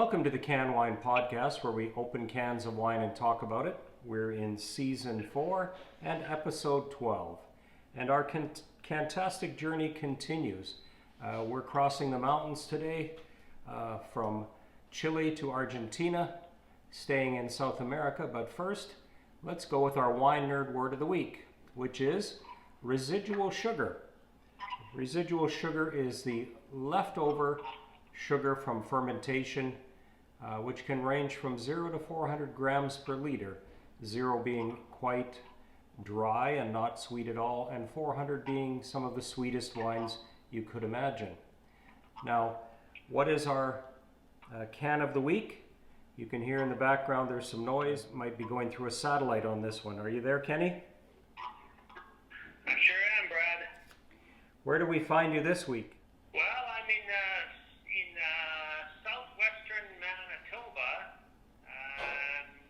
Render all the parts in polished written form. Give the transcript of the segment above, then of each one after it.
Welcome to the Can Wine Podcast, where we open cans of wine and talk about it. We're in Season 4 and Episode 12. And our fantastic journey continues. We're crossing the mountains today from Chile to Argentina, staying in South America. But first, let's go with our wine nerd word of the week, which is residual sugar. Residual sugar is the leftover sugar from fermentation, which can range from 0 to 400 grams per liter, 0 being quite dry and not sweet at all, and 400 being some of the sweetest wines you could imagine. Now, what is our can of the week? You can hear in the background there's some noise. Might be going through a satellite on this one. Are you there, Kenny? I sure am, Brad. Where do we find you this week? Well, I'm in southwestern Manitoba,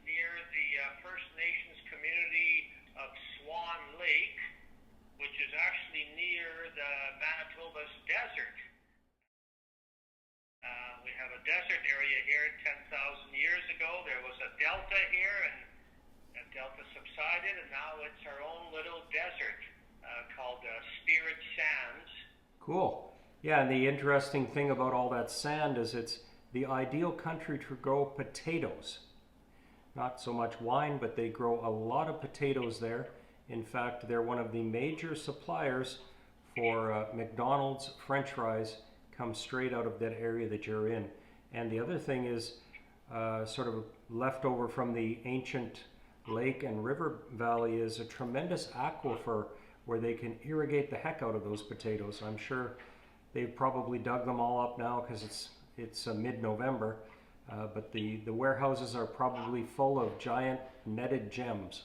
near the First Nations community of Swan Lake, which is actually near the Manitoba's desert. We have a desert area here. 10,000 years ago, there was a delta here, and that delta subsided, and now it's our own little desert called Spirit Sands. Cool. Yeah, and the interesting thing about all that sand is it's the ideal country to grow potatoes. Not so much wine, but they grow a lot of potatoes there. In fact, they're one of the major suppliers for McDonald's French fries, come straight out of that area that you're in. And the other thing is sort of leftover from the ancient lake and river valley is a tremendous aquifer where they can irrigate the heck out of those potatoes. I'm sure they've probably dug them all up now because it's mid-November, but the warehouses are probably full of giant netted gems.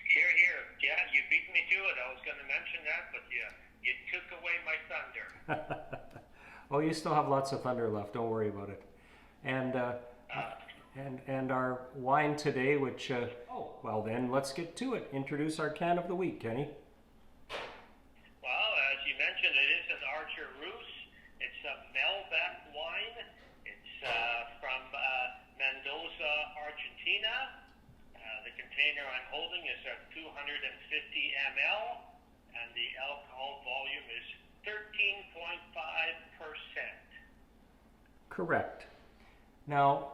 Here. Yeah, you beat me to it. I was going to mention that, but you took away my thunder. Oh, you still have lots of thunder left. Don't worry about it. And our wine today, which well then let's get to it. Introduce our can of the week, Kenny. Well, as you mentioned, it is an Archer Roose. It's a Malbec wine. It's from Mendoza, Argentina. The container I'm holding is at 250 ml, and the alcohol volume is 13.5%. Correct. Now,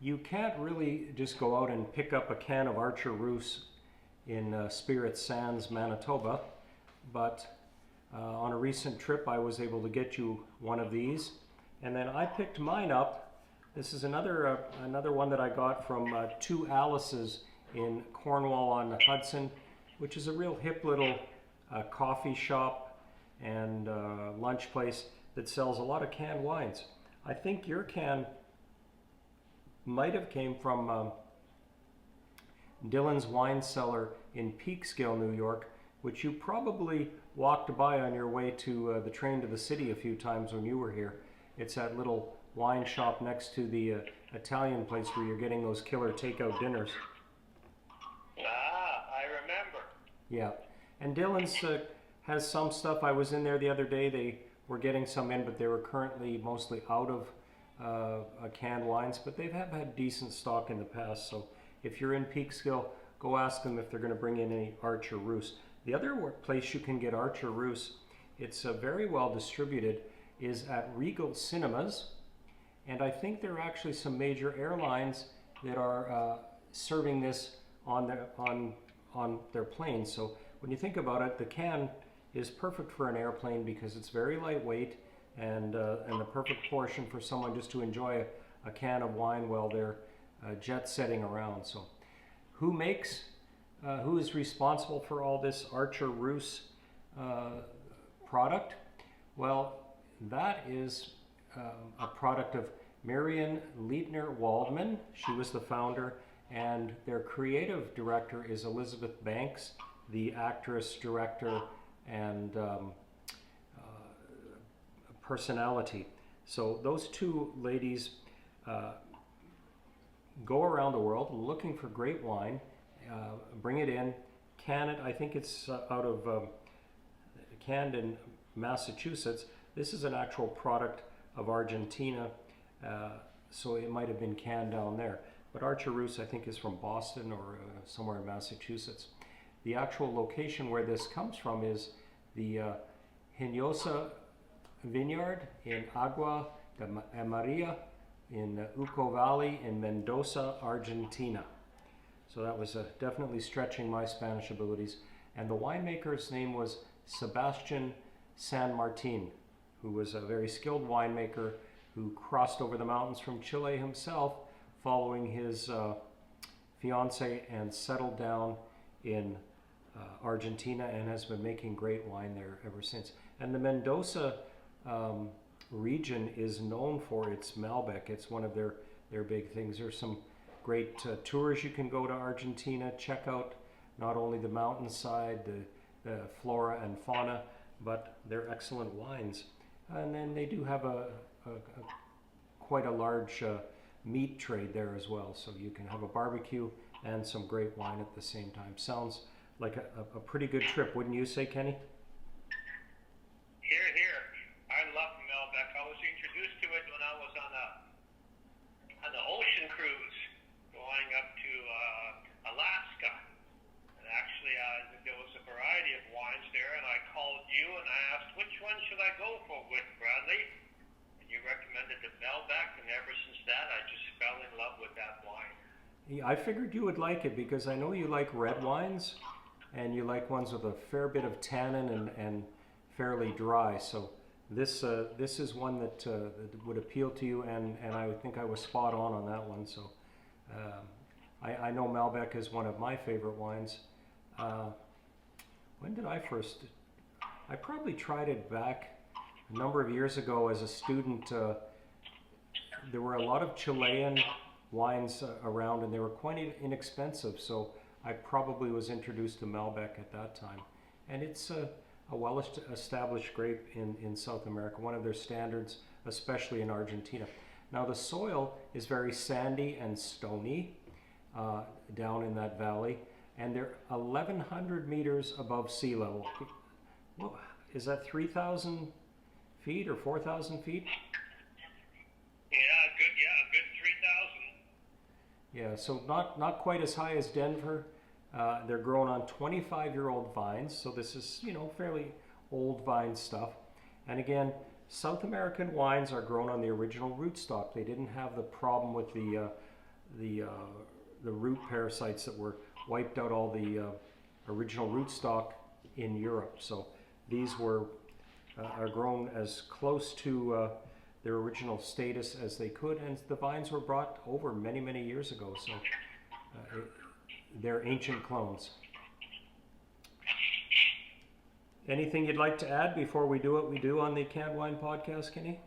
you can't really just go out and pick up a can of Archer Roose in Spirit Sands, Manitoba, but on a recent trip I was able to get you one of these, and then I picked mine up. This is another one that I got from Two Alice's in Cornwall on the Hudson, which is a real hip little coffee shop and lunch place that sells a lot of canned wines. I think your can might have came from Dylan's Wine Cellar in Peekskill, New York, which you probably walked by on your way to the train to the city a few times when you were here. It's that little wine shop next to the Italian place where you're getting those killer takeout dinners. I remember. Yeah, and Dylan's has some stuff. I was in there the other day. They were getting some in, but they were currently mostly out of canned wines, but they have had decent stock in the past. So if you're in Peekskill, go ask them if they're going to bring in any Archer Roose. The other place you can get Archer Roose, it's very well distributed, is at Regal Cinemas, and I think there are actually some major airlines that are serving this on their planes. So when you think about it, the can is perfect for an airplane because it's very lightweight and the perfect portion for someone just to enjoy a can of wine while they're jet setting around. So who is responsible for all this Archer Roose product? Well, that is a product of Marion Leitner Waldman. She was the founder, and their creative director is Elizabeth Banks, the actress, director, and personality. So those two ladies go around the world looking for great wine, bring it in, can it. I think it's out of canned in Massachusetts. This is an actual product of Argentina, so it might have been canned down there. But Archer Roose, I think, is from Boston or somewhere in Massachusetts. The actual location where this comes from is the Hinojosa Vineyard in Agua de Maria in Uco Valley in Mendoza, Argentina. So that was definitely stretching my Spanish abilities. And the winemaker's name was Sebastian San Martin, who was a very skilled winemaker who crossed over the mountains from Chile himself following his fiance and settled down in Argentina and has been making great wine there ever since. And the Mendoza region is known for its Malbec. It's one of their big things. There's some great tours you can go to Argentina, check out not only the mountainside, the flora and fauna, but their excellent wines. And then they do have quite a large meat trade there as well, so you can have a barbecue and some great wine at the same time. Sounds like a pretty good trip, wouldn't you say, Kenny? Here, here. I love Malbec. I was introduced to it when I was on an ocean cruise going up to Alaska. And actually, there was a variety of wines there, and I called you and I asked, which one should I go for with, Bradley? And you recommended the Malbec, and ever since that, I just fell in love with that wine. Yeah, I figured you would like it because I know you like red wines and you like ones with a fair bit of tannin and fairly dry. So this is one that would appeal to you, and I think I was spot on that one. So I know Malbec is one of my favorite wines. When did I first? I probably tried it back a number of years ago as a student. There were a lot of Chilean wines around, and they were quite inexpensive. So I probably was introduced to Malbec at that time, and it's a well-established grape in South America, one of their standards, especially in Argentina. Now the soil is very sandy and stony down in that valley, and they're 1,100 meters above sea level. Well, is that 3,000 feet or 4,000 feet? Yeah, good 3,000. Yeah, so not quite as high as Denver. They're grown on 25-year-old vines, so this is, fairly old vine stuff. And again, South American wines are grown on the original rootstock. They didn't have the problem with the root parasites that were wiped out all the original rootstock in Europe. So these are grown as close to their original status as they could, and the vines were brought over many, many years ago. So they're ancient clones. Anything you'd like to add before we do what we do on the Canned Wine Podcast, Kenny?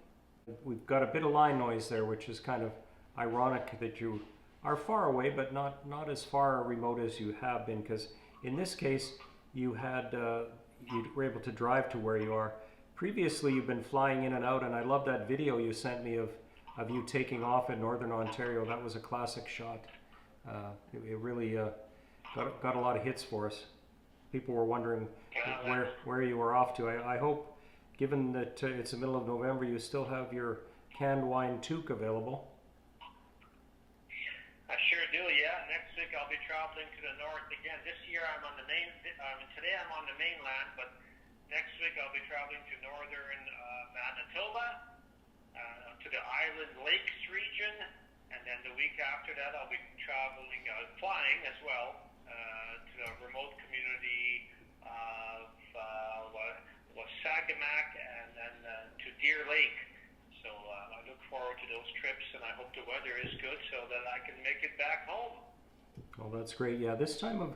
We've got a bit of line noise there, which is kind of ironic that you are far away, but not as far remote as you have been, because in this case, you were able to drive to where you are. Previously, you've been flying in and out, and I love that video you sent me of you taking off in Northern Ontario. That was a classic shot. It really got a lot of hits for us. People were wondering where you were off to. I hope, given that it's the middle of November, you still have your canned wine toque available. I sure do, yeah. Next week I'll be traveling to the north again. This year I'm on the today I'm on the mainland, but next week I'll be traveling to northern Manitoba, to the Island Lakes region, and then the week after that I'll be flying as well, to the remote community of Wasagamak and then to Deer Lake. So I look forward to those trips, and I hope the weather is good so that I can make it back home. Oh, that's great. Yeah, this time of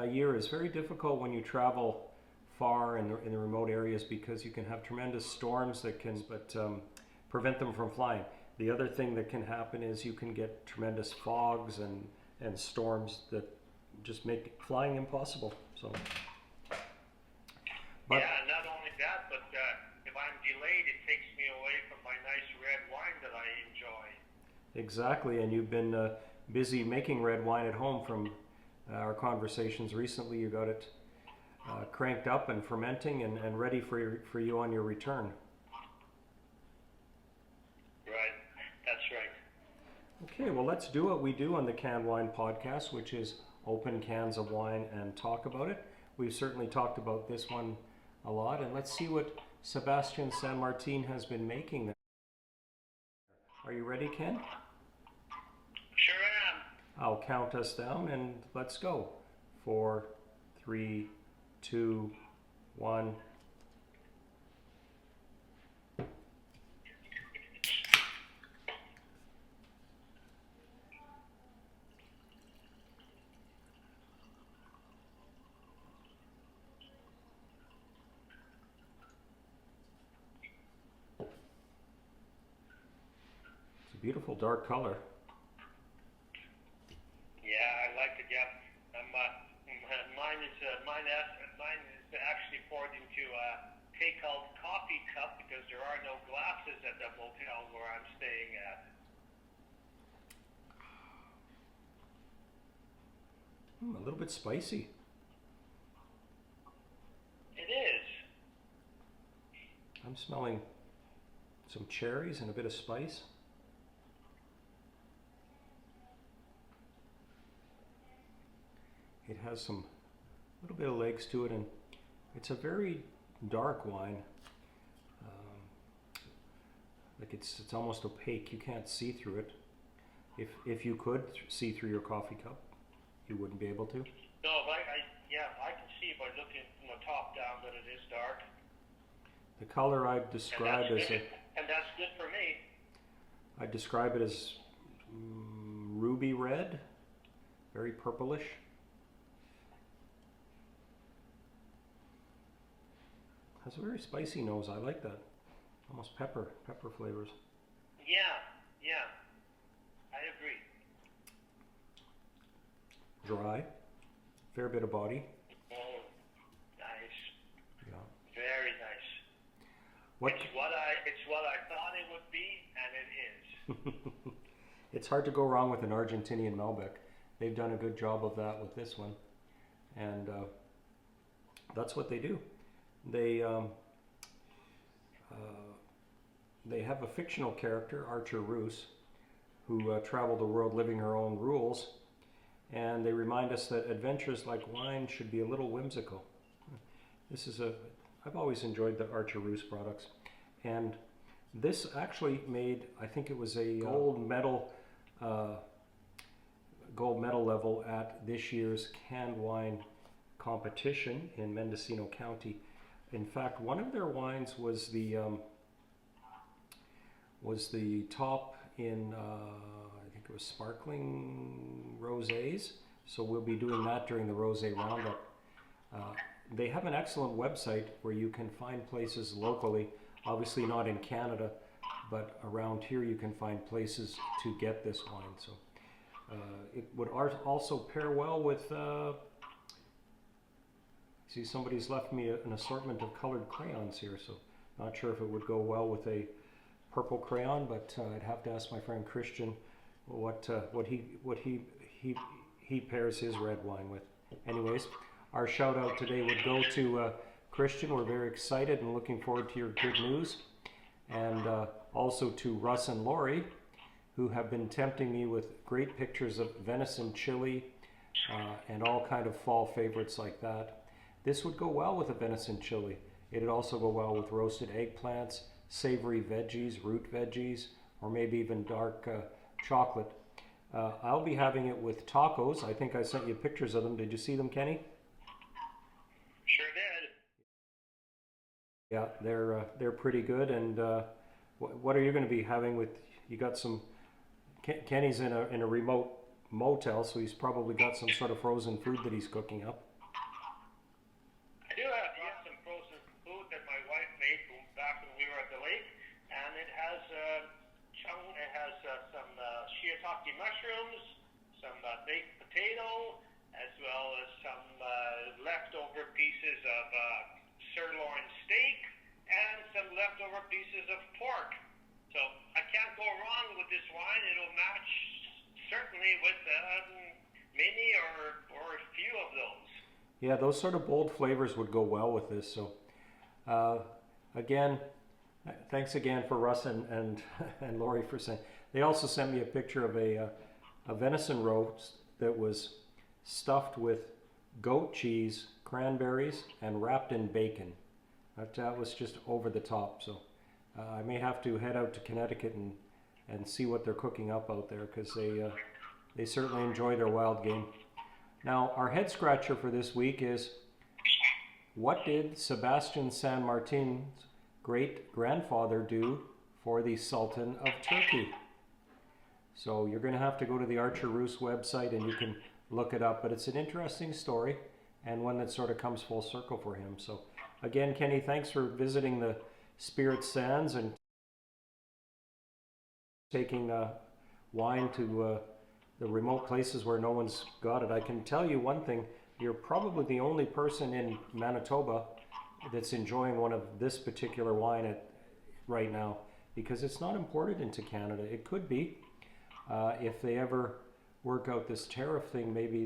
year is very difficult when you travel far in the remote areas, because you can have tremendous storms that can prevent them from flying. The other thing that can happen is you can get tremendous fogs and storms that just make flying impossible. So, but, yeah, not only that, but if I'm delayed, it takes me away from my nice red wine that I enjoy. Exactly, and you've been busy making red wine at home from our conversations recently. You got it cranked up and fermenting and ready for you on your return. Okay, well, let's do what we do on the Canned Wine Podcast, which is open cans of wine and talk about it. We've certainly talked about this one a lot, and let's see what Sebastian San Martin has been making. Are you ready, Ken? Sure am. I'll count us down and let's go. 4, 3, 2, 1. It's a beautiful dark color. Yeah, I like it. Yeah, mine is actually poured into a take-out coffee cup because there are no glasses at the motel where I'm staying at. A little bit spicy. It is. I'm smelling some cherries and a bit of spice. It has some little bit of legs to it, and it's a very dark wine. Like it's almost opaque. You can't see through it. If you could see through your coffee cup, you wouldn't be able to. No, I can see by looking from the top down that it is dark. The color I'd describe as and that's good for me. I'd describe it as ruby red, very purplish. Has a very spicy nose. I like that. Almost pepper flavors. Yeah, I agree. Dry, fair bit of body. Oh, nice. Yeah. Very nice. It's what I thought it would be, and it is. It's hard to go wrong with an Argentinian Malbec. They've done a good job of that with this one, and that's what they do. They have a fictional character, Roose, who traveled the world living her own rules, and they remind us that adventures like wine should be a little whimsical. I've always enjoyed the Roose products, and this actually made, I think it was a gold medal level at this year's canned wine competition in Mendocino County. In fact, one of their wines was the top in I think it was sparkling rosés. So we'll be doing that during the rosé roundup. They have an excellent website where you can find places locally, obviously not in Canada, but around here you can find places to get this wine. So it would also pair well with. See, somebody's left me an assortment of colored crayons here, so not sure if it would go well with a purple crayon, but I'd have to ask my friend Christian what he pairs his red wine with. Anyways, our shout out today would go to Christian. We're very excited and looking forward to your good news, and also to Russ and Lori, who have been tempting me with great pictures of venison chili and all kind of fall favorites like that. This would go well with a venison chili. It'd also go well with roasted eggplants, savory veggies, root veggies, or maybe even dark chocolate. I'll be having it with tacos. I think I sent you pictures of them. Did you see them, Kenny? Sure did. Yeah, they're pretty good. And what are you going to be having with? You got some. Kenny's in a remote motel, so he's probably got some sort of frozen food that he's cooking up. I do have some frozen food that my wife made back when we were at the lake, and it has some shiitake mushrooms, some baked potato, as well as some leftover pieces of sirloin steak and some leftover pieces of pork. So I can't go wrong with this wine. It'll match certainly with many or a few of those. Yeah, those sort of bold flavors would go well with this. So again, thanks again for Russ and Lori for They also sent me a picture of a venison roast that was stuffed with goat cheese, cranberries, and wrapped in bacon. That was just over the top. So I may have to head out to Connecticut and see what they're cooking up out there, because they certainly enjoy their wild game. Now, our head scratcher for this week is, what did Sebastian San Martin's great-grandfather do for the Sultan of Turkey? So you're going to have to go to the Archer Roose website and you can look it up, but it's an interesting story and one that sort of comes full circle for him. So again, Kenny, thanks for visiting the Spirit Sands and taking wine to the remote places where no one's got it. I can tell you one thing, you're probably the only person in Manitoba that's enjoying one of this particular wine right now, because it's not imported into Canada. It could be. If they ever work out this tariff thing, maybe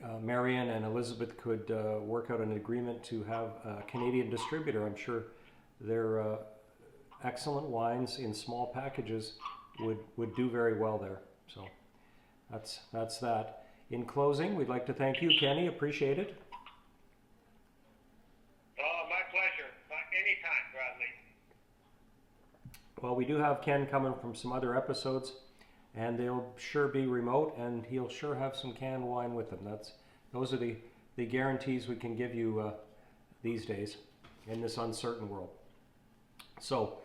the Marion and Elizabeth could work out an agreement to have a Canadian distributor. I'm sure their excellent wines in small packages would do very well there. So that's that. In closing, we'd like to thank you, Kenny. Appreciate it. Oh, my pleasure. Anytime, Bradley. Well, we do have Ken coming from some other episodes, and they'll sure be remote, and he'll sure have some canned wine with him. Those are the guarantees we can give you these days in this uncertain world. So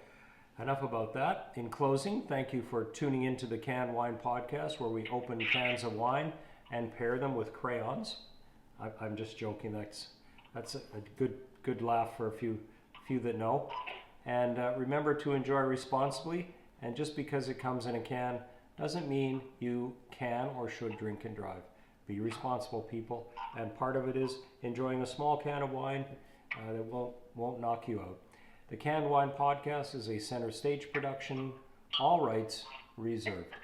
enough about that. In closing, thank you for tuning into the Canned Wine Podcast, where we open cans of wine and pair them with crayons. I'm just joking. That's a good laugh for a few that know. And remember to enjoy responsibly. And just because it comes in a can doesn't mean you can or should drink and drive. Be responsible, people. And part of it is enjoying a small can of wine that won't knock you out. The Canned Wine Podcast is a Center Stage production. All rights reserved.